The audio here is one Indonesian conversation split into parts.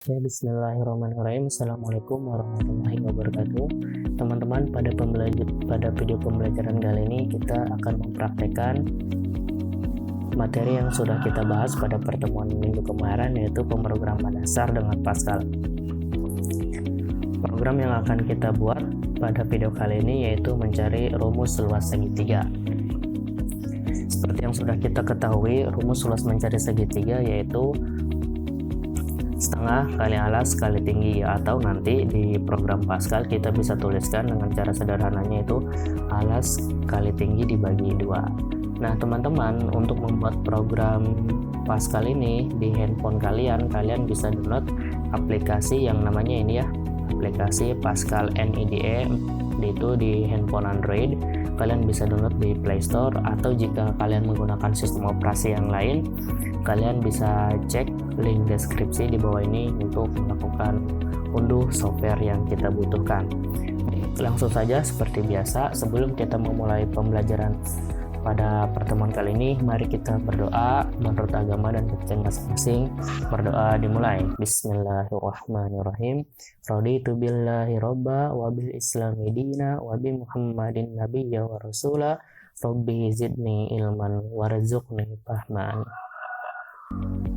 Ya, bismillahirrahmanirrahim. Assalamualaikum warahmatullahi wabarakatuh. Teman-teman, pada video pembelajaran kali ini kita akan mempraktekkan materi yang sudah kita bahas pada pertemuan minggu kemarin, yaitu pemrograman dasar dengan Pascal. Program yang akan kita buat pada video kali ini yaitu mencari rumus luas segitiga. Seperti yang sudah kita ketahui, rumus luas mencari segitiga yaitu setengah kali alas kali tinggi, atau nanti di program Pascal kita bisa tuliskan dengan cara sederhananya itu alas kali tinggi dibagi 2. Nah teman-teman, untuk membuat program Pascal ini di handphone kalian bisa download aplikasi yang namanya ini ya, aplikasi Pascal NIDE, itu di handphone Android. Kalian bisa download di Play Store, atau jika kalian menggunakan sistem operasi yang lain, kalian bisa cek link deskripsi di bawah ini untuk melakukan unduh software yang kita butuhkan. Langsung saja seperti biasa, sebelum kita memulai pembelajaran pada pertemuan kali ini, mari kita berdoa menurut agama dan kepercayaan masing-masing. Berdoa dimulai. Bismillahirrahmanirrahim. Raditu billahi robba wa bil islami dina wa bi muhammadin nabiyya wa rasula. Rabbi zidni ilman warzuqni fahman.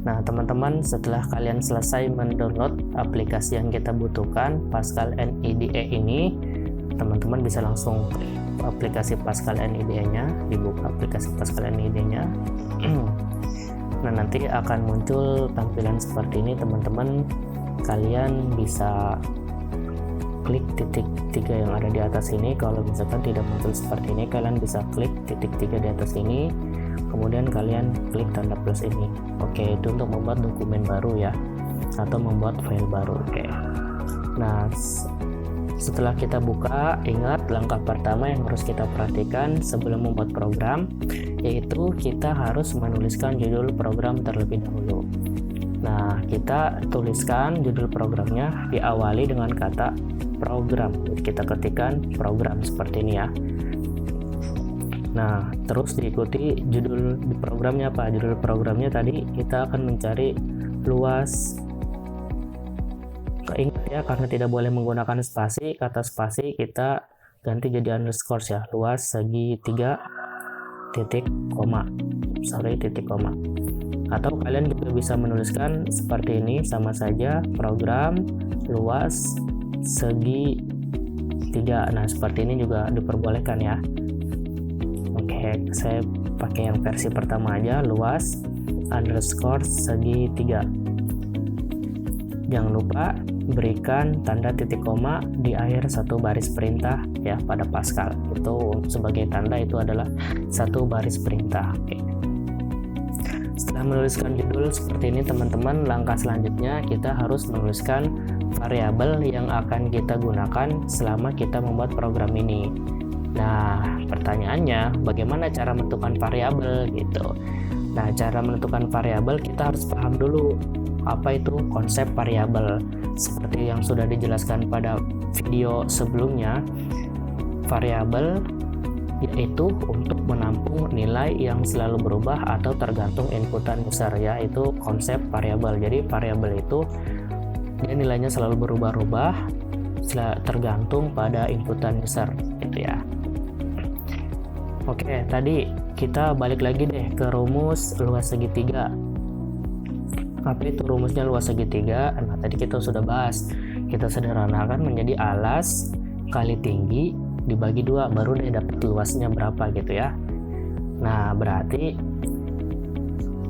Nah teman-teman, setelah kalian selesai mendownload aplikasi yang kita butuhkan, Pascal NIDE ini, teman-teman bisa langsung klik aplikasi Pascal NIDE-nya, dibuka aplikasi Pascal NIDE-nya. Nah nanti akan muncul tampilan seperti ini teman-teman. Kalian bisa klik titik 3 yang ada di atas ini. Kalau misalkan tidak muncul seperti ini, kalian bisa klik titik 3 di atas ini, kemudian kalian klik tanda plus ini. Oke, itu untuk membuat dokumen baru ya, atau membuat file baru. Oke. Nah setelah kita buka, ingat langkah pertama yang harus kita perhatikan sebelum membuat program, yaitu kita harus menuliskan judul program terlebih dahulu. Nah, kita tuliskan judul programnya diawali dengan kata program. Kita ketikkan program seperti ini ya. Nah, terus diikuti judul di programnya apa? Judul programnya tadi kita akan mencari luas. Ingat ya, karena tidak boleh menggunakan spasi, kata spasi kita ganti jadi underscore ya, luas segitiga titik koma, titik koma. Atau kalian juga bisa menuliskan seperti ini, sama saja, program luas segitiga. Nah seperti ini juga diperbolehkan ya. Oke, saya pakai yang versi pertama aja, luas underscore segitiga. Jangan lupa berikan tanda titik koma di akhir satu baris perintah ya pada Pascal. Itu sebagai tanda itu adalah satu baris perintah. Oke. Setelah menuliskan judul seperti ini teman-teman, langkah selanjutnya kita harus menuliskan variabel yang akan kita gunakan selama kita membuat program ini. Nah, pertanyaannya bagaimana cara menentukan variabel gitu. Nah, cara menentukan variabel kita harus paham dulu apa itu konsep variabel. Seperti yang sudah dijelaskan pada video sebelumnya, variabel yaitu untuk menampung nilai yang selalu berubah atau tergantung inputan user, yaitu konsep variabel. Jadi variabel itu dia nilainya selalu berubah-ubah tergantung pada inputan user gitu ya. Oke, tadi kita balik lagi deh ke rumus luas segitiga. Apa itu rumusnya luas segitiga? Nah tadi kita sudah bahas, kita sederhanakan menjadi alas kali tinggi dibagi 2, baru deh dapat luasnya berapa gitu ya. Nah berarti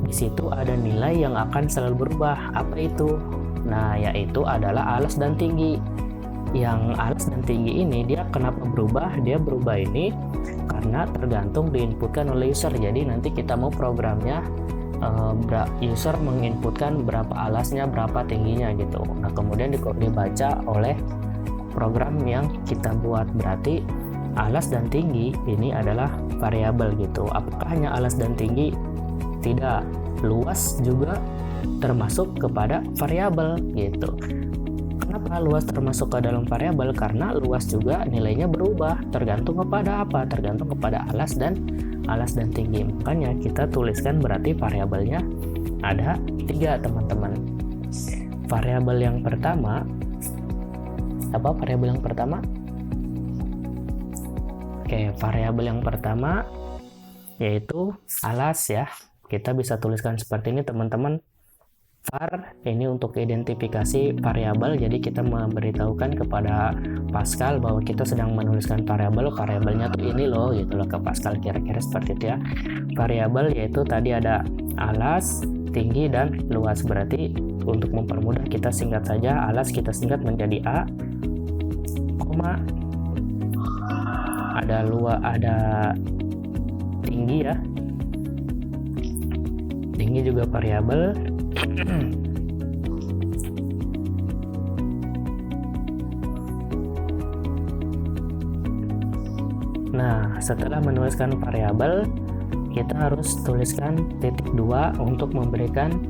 di situ ada nilai yang akan selalu berubah. Apa itu? Nah yaitu adalah alas dan tinggi. Yang alas dan tinggi ini dia kenapa berubah? Dia berubah ini karena tergantung diinputkan oleh user. Jadi nanti kita mau programnya, user menginputkan berapa alasnya, berapa tingginya gitu. Nah kemudian dibaca oleh program yang kita buat. Berarti alas dan tinggi ini adalah variabel gitu. Apakah hanya alas dan tinggi? Tidak, luas juga termasuk kepada variabel gitu. Kenapa luas termasuk ke dalam variabel? Karena luas juga nilainya berubah tergantung kepada apa? Tergantung kepada alas dan tinggi. Makanya kita tuliskan berarti variabelnya ada 3 teman-teman. variabel yang pertama, apa variabel yang pertama? Oke, variabel yang pertama yaitu alas ya. Kita bisa tuliskan seperti ini teman-teman. Var ini untuk identifikasi variabel, jadi kita memberitahukan kepada Pascal bahwa kita sedang menuliskan variabelnya tuh ini loh gitu loh ke Pascal, kira-kira seperti itu ya. Variabel yaitu tadi ada alas, tinggi, dan luas. Berarti untuk mempermudah kita singkat saja, alas kita singkat menjadi A, koma, ada tinggi ya, tinggi juga variabel. Nah, setelah menuliskan variabel, kita harus tuliskan titik 2 untuk memberikan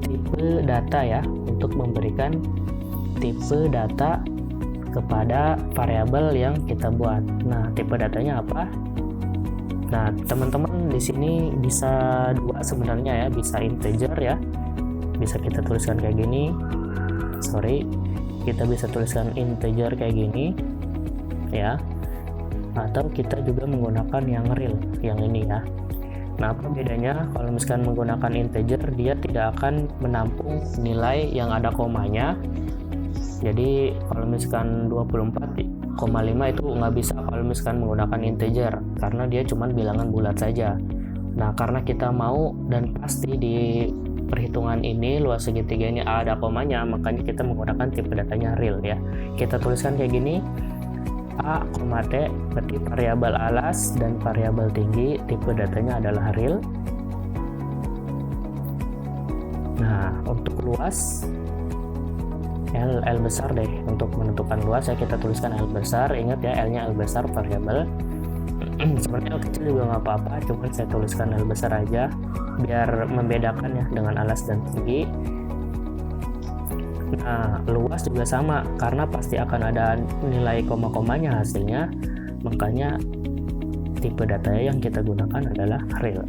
tipe data ya, untuk memberikan tipe data kepada variabel yang kita buat. Nah, tipe datanya apa? Nah, teman-teman di sini bisa dua sebenarnya ya, bisa integer ya, bisa kita tuliskan kayak gini. Kita bisa tuliskan integer kayak gini ya, atau kita juga menggunakan yang real, yang ini ya. Nah, apa bedanya? Kalau misalkan menggunakan integer, dia tidak akan menampung nilai yang ada komanya. Jadi kalau misalkan 24,5 itu nggak bisa kalau misalkan menggunakan integer, karena dia cuma bilangan bulat saja. Nah, karena kita mau dan pasti di perhitungan ini luas segitiga ini ada komanya, makanya kita menggunakan tipe datanya real ya. Kita tuliskan kayak gini, A, T, berarti variabel alas dan variabel tinggi, tipe datanya adalah real. Nah, untuk luas L besar deh, untuk menentukan luas ya kita tuliskan L besar. Ingat ya, L-nya L besar variabel. Sebenarnya L kecil juga nggak apa-apa, cuman saya tuliskan L besar aja biar membedakan ya dengan alas dan tinggi. Nah, luas juga sama, karena pasti akan ada nilai koma-komanya hasilnya, makanya tipe data yang kita gunakan adalah real.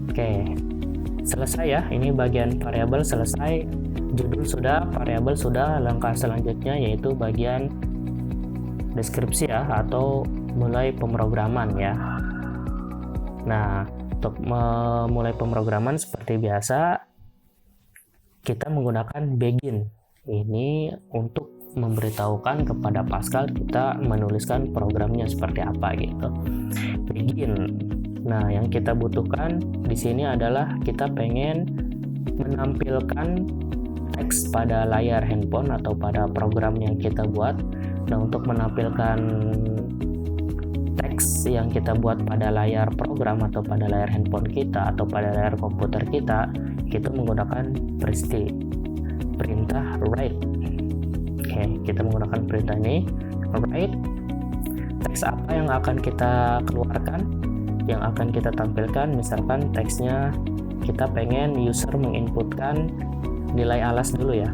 Oke. Selesai ya, ini bagian variabel selesai, judul sudah, variabel sudah. Langkah selanjutnya yaitu bagian deskripsi ya, atau mulai pemrograman ya. Nah, untuk memulai pemrograman seperti biasa, kita menggunakan begin ini untuk memberitahukan kepada Pascal kita menuliskan programnya seperti apa gitu. Begin. Nah, yang kita butuhkan di sini adalah kita pengen menampilkan teks pada layar handphone atau pada program yang kita buat. Nah, untuk menampilkan teks yang kita buat pada layar program atau pada layar handphone kita atau pada layar komputer kita menggunakan perintah write. Oke, kita menggunakan perintah ini, write. Teks apa yang akan kita keluarkan, yang akan kita tampilkan? Misalkan teksnya kita pengen user menginputkan nilai alas dulu ya.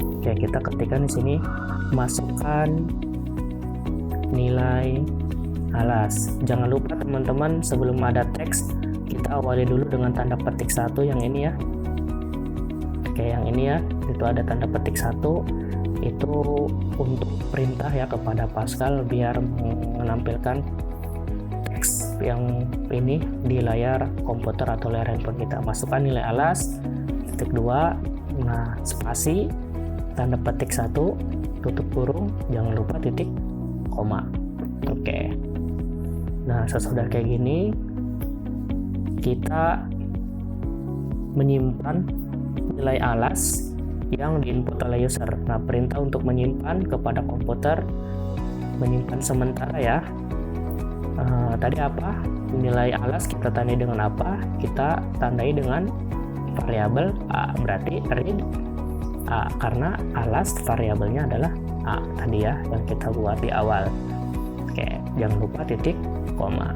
Oke, kita ketikkan di sini, masukkan nilai alas. Jangan lupa teman-teman, sebelum ada teks kita awali dulu dengan tanda petik 1 yang ini ya. Oke, yang ini ya, itu ada tanda petik 1, itu untuk perintah ya kepada Pascal biar menampilkan teks yang ini di layar komputer atau layar handphone kita. Masukkan nilai alas, titik 2, nah spasi, tanda petik 1, tutup kurung, jangan lupa titik koma. Oke. Nah, sesudah kayak gini kita menyimpan nilai alas yang diinput oleh user. Nah, perintah untuk menyimpan kepada komputer, menyimpan sementara ya. Tadi apa? Nilai alas kita tandai dengan apa? Kita tandai dengan variabel A, berarti read A, karena alas variabelnya adalah A tadi ya yang kita buat di awal. Oke, jangan lupa titik koma.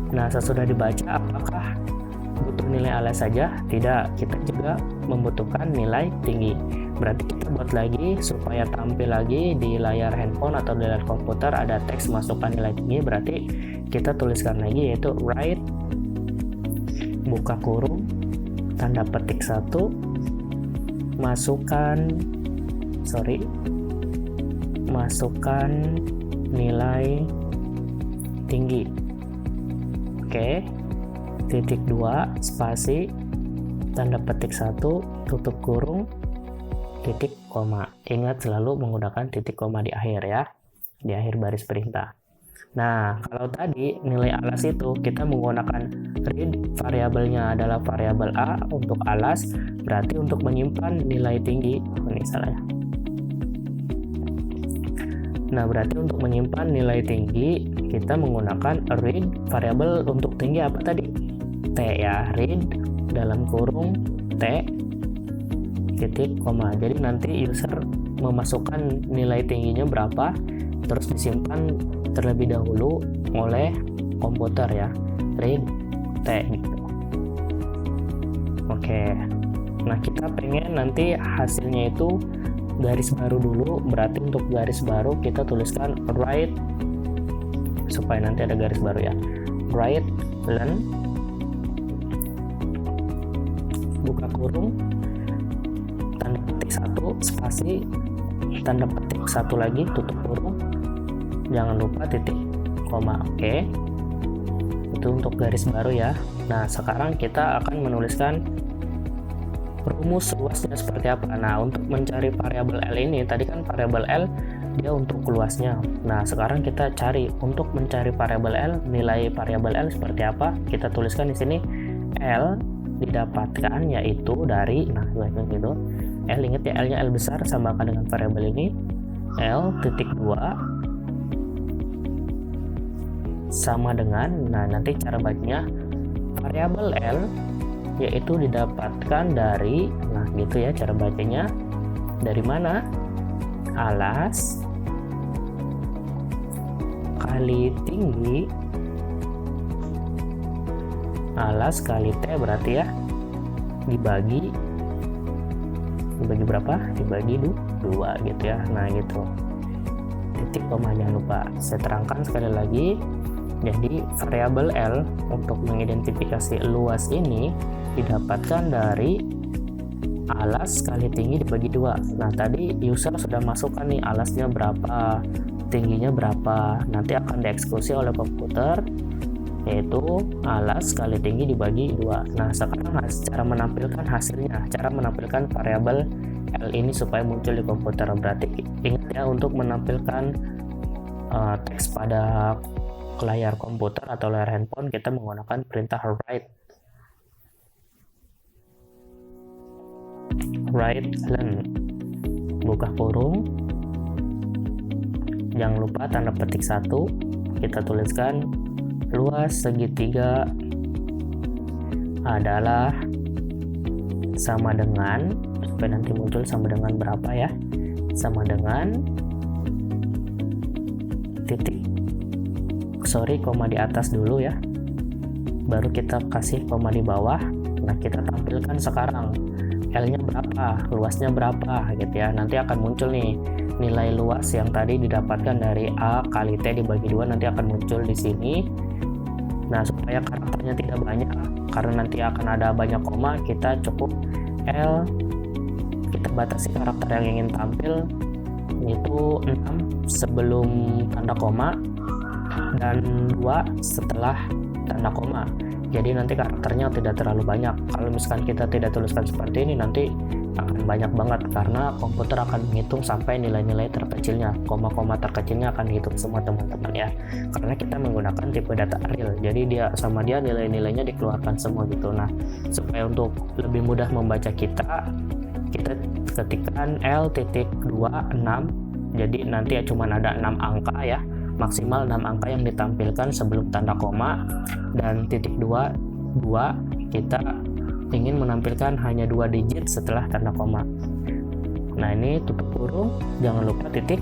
Nah, sesudah dibaca apakah butuh nilai alas saja? Tidak, kita juga membutuhkan nilai tinggi. Berarti kita buat lagi supaya tampil lagi di layar handphone atau di layar komputer ada teks masukkan nilai tinggi. Berarti kita tuliskan lagi yaitu write buka kurung, tanda petik 1, masukkan nilai tinggi. Oke, titik 2, spasi, tanda petik 1, tutup kurung, titik koma. Ingat selalu menggunakan titik koma di akhir ya, di akhir baris perintah. Nah, kalau tadi nilai alas itu kita menggunakan read, variabelnya adalah variabel A untuk alas, berarti untuk menyimpan nilai tinggi, ini salah ya. Nah, berarti untuk menyimpan nilai tinggi kita menggunakan read, variabel untuk tinggi apa tadi? T ya, read dalam kurung T titik koma. Jadi nanti user memasukkan nilai tingginya berapa, terus disimpan terlebih dahulu oleh komputer ya, read T gitu. Oke, nah kita pengen nanti hasilnya itu garis baru dulu, berarti untuk garis baru kita tuliskan write, supaya nanti ada garis baru ya, write len, buka kurung, tanda petik 1, spasi, tanda petik 1 lagi, tutup kurung, jangan lupa titik koma. Oke, itu untuk garis baru ya. Nah, sekarang kita akan menuliskan rumus luasnya seperti apa. Nah, untuk mencari variabel L ini, tadi kan variabel L dia untuk luasnya. Nah, sekarang kita cari untuk mencari variabel L, nilai variabel L seperti apa. Kita tuliskan di sini L didapatkan yaitu dari, nah gitu. L, ingat ya, L-nya L besar samakan dengan variabel ini L titik 2 sama dengan, nah nanti cara bacanya variabel L yaitu didapatkan dari, nah gitu ya cara bacanya, dari mana? Alas kali tinggi, alas kali T berarti ya, dibagi berapa? Dibagi 2 gitu ya. Nah gitu, titik koma, jangan lupa. Saya terangkan sekali lagi. Jadi variabel L untuk mengidentifikasi luas ini didapatkan dari alas kali tinggi dibagi 2. Nah, tadi user sudah masukkan nih alasnya berapa, tingginya berapa. Nanti akan dieksekusi oleh komputer, yaitu alas kali tinggi dibagi 2. Nah, sekarang cara menampilkan hasilnya, cara menampilkan variabel L ini supaya muncul di komputer. Berarti ingat ya, untuk menampilkan teks pada layar komputer atau layar handphone kita menggunakan perintah write len, buka kurung, jangan lupa tanda petik 1, kita tuliskan luas segitiga adalah sama dengan, supaya nanti muncul sama dengan berapa ya, sama dengan koma di atas dulu ya, baru kita kasih koma di bawah. Nah, kita tampilkan sekarang L-nya berapa, luasnya berapa gitu ya. Nanti akan muncul nih nilai luas yang tadi didapatkan dari A kali T dibagi 2, nanti akan muncul di sini. Nah, supaya karakternya tidak banyak, karena nanti akan ada banyak koma, kita cukup L, kita batasi karakter yang ingin tampil itu 6 sebelum tanda koma dan 2 setelah tanda koma. Jadi nanti karakternya tidak terlalu banyak. Kalau misalkan kita tidak tuliskan seperti ini, nanti akan banyak banget karena komputer akan menghitung sampai nilai-nilai terkecilnya, koma-koma terkecilnya akan dihitung semua teman-teman ya. Karena kita menggunakan tipe data real, jadi dia nilai-nilainya dikeluarkan semua gitu. Nah, supaya untuk lebih mudah membaca kita ketikkan L.26, jadi nanti ya cuman ada 6 angka ya, maksimal 6 angka yang ditampilkan sebelum tanda koma, dan titik 2 kita ingin menampilkan hanya 2 digit setelah tanda koma. Nah, ini tutup kurung, jangan lupa titik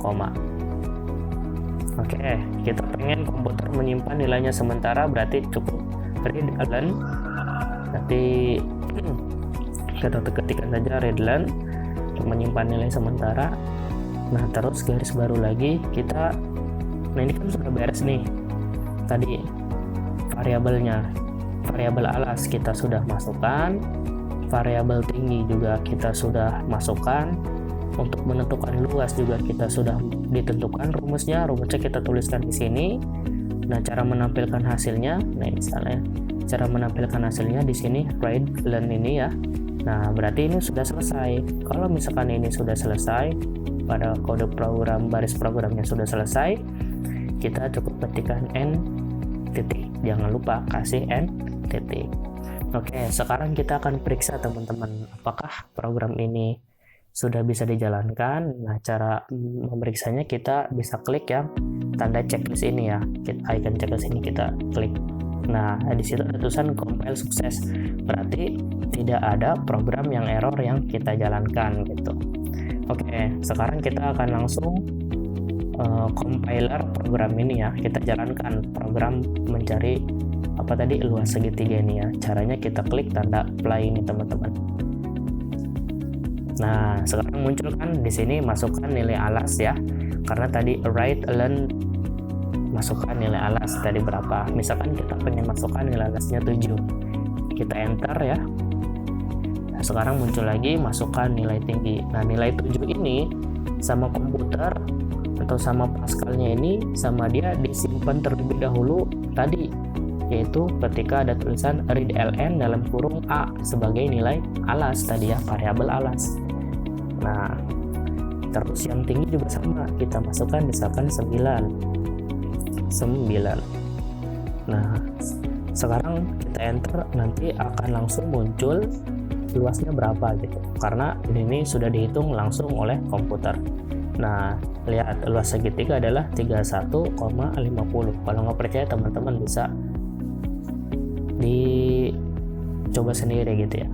koma. Oke, kita pengen komputer menyimpan nilainya sementara, berarti cukup read len, nanti kita ketikkan saja read len untuk menyimpan nilai sementara. Nah, terus garis baru lagi kita, nah ini kan sudah beres nih tadi variabelnya, variabel alas kita sudah masukkan, variabel tinggi juga kita sudah masukkan, untuk menentukan luas juga kita sudah ditentukan rumusnya kita tuliskan di sini. Nah, cara menampilkan hasilnya, nah misalnya cara menampilkan hasilnya di sini write learn ini ya. Nah, berarti ini sudah selesai. Kalau misalkan ini sudah selesai, pada kode program baris programnya sudah selesai, kita cukup ketikkan n titik. Jangan lupa kasih n titik. Oke, sekarang kita akan periksa teman-teman apakah program ini sudah bisa dijalankan. Nah, cara memeriksanya kita bisa klik yang tanda checklist ini ya. Icon checklist ini kita klik. Nah, di situ ada tulisan compile sukses. Berarti tidak ada program yang error yang kita jalankan gitu. Oke, sekarang kita akan langsung compiler program ini ya. Kita jalankan program mencari apa tadi luas segitiga ini ya. Caranya kita klik tanda play ini teman-teman. Nah, sekarang muncul kan di sini masukkan nilai alas ya. Karena tadi write learn masukkan nilai alas tadi berapa. Misalkan kita pengen masukkan nilai alasnya 7. Kita enter ya. Nah, sekarang muncul lagi masukkan nilai tinggi. Nah, nilai 7 ini sama komputer atau sama Pascalnya ini sama dia disimpan terlebih dahulu tadi, yaitu ketika ada tulisan read ln dalam kurung a sebagai nilai alas tadi ya, variabel alas. Nah, terus yang tinggi juga sama, kita masukkan misalkan 9. Nah, sekarang kita enter, nanti akan langsung muncul luasnya berapa gitu, karena ini sudah dihitung langsung oleh komputer. Nah, lihat luas segitiga adalah 31,50. Kalau nggak percaya teman-teman bisa dicoba sendiri gitu ya.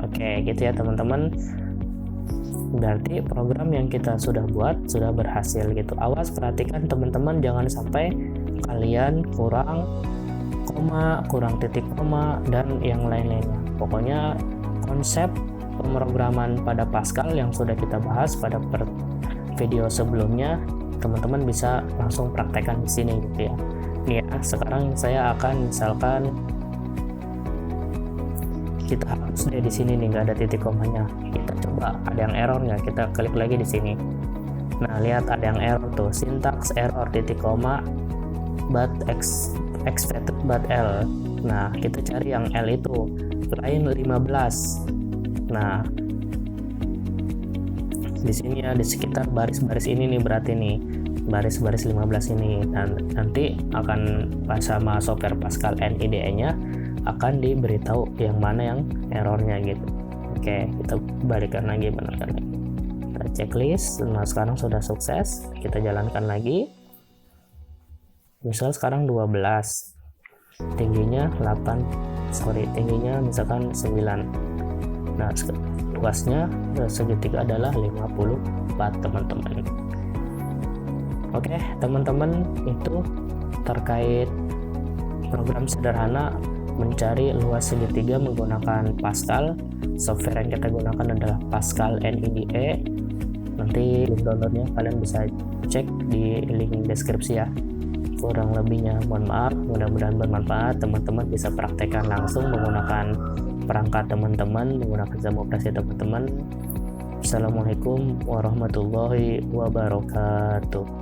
Oke, gitu ya teman-teman. Berarti program yang kita sudah buat sudah berhasil gitu. Awas, perhatikan teman-teman jangan sampai kalian kurang koma, kurang titik koma, dan yang lain-lainnya. Pokoknya konsep pemrograman pada Pascal yang sudah kita bahas pada video sebelumnya, teman-teman bisa langsung praktekkan di sini gitu ya. Nih ya, sekarang saya akan misalkan kita hapus deh di sini nih, nggak ada titik komanya. Kita coba ada yang error nggak? Kita klik lagi di sini. Nah, lihat ada yang error tuh, syntax error titik koma but expected but L. Nah, kita cari yang L itu line 15. Nah, di sini ya, di sekitar baris-baris ini nih, berarti nih baris-baris 15 ini, dan nanti akan sama software Pascal NIDE-nya akan diberitahu yang mana yang errornya gitu. Oke, kita balikan lagi, benarkan lagi. Kita checklist. Nah, sekarang sudah sukses. Kita jalankan lagi. Misal sekarang 12. Tingginya tingginya misalkan 9. Nah, luasnya segitiga adalah 54 teman-teman. Oke, teman-teman, itu terkait program sederhana mencari luas segitiga menggunakan Pascal. Software yang kita gunakan adalah Pascal NIDE. Nanti link downloadnya kalian bisa cek di link deskripsi ya. Kurang lebihnya mohon maaf, mudah-mudahan bermanfaat. Teman-teman bisa praktekkan langsung menggunakan perangkat teman-teman, menggunakan jam operasi teman-teman. Assalamualaikum warahmatullahi wabarakatuh.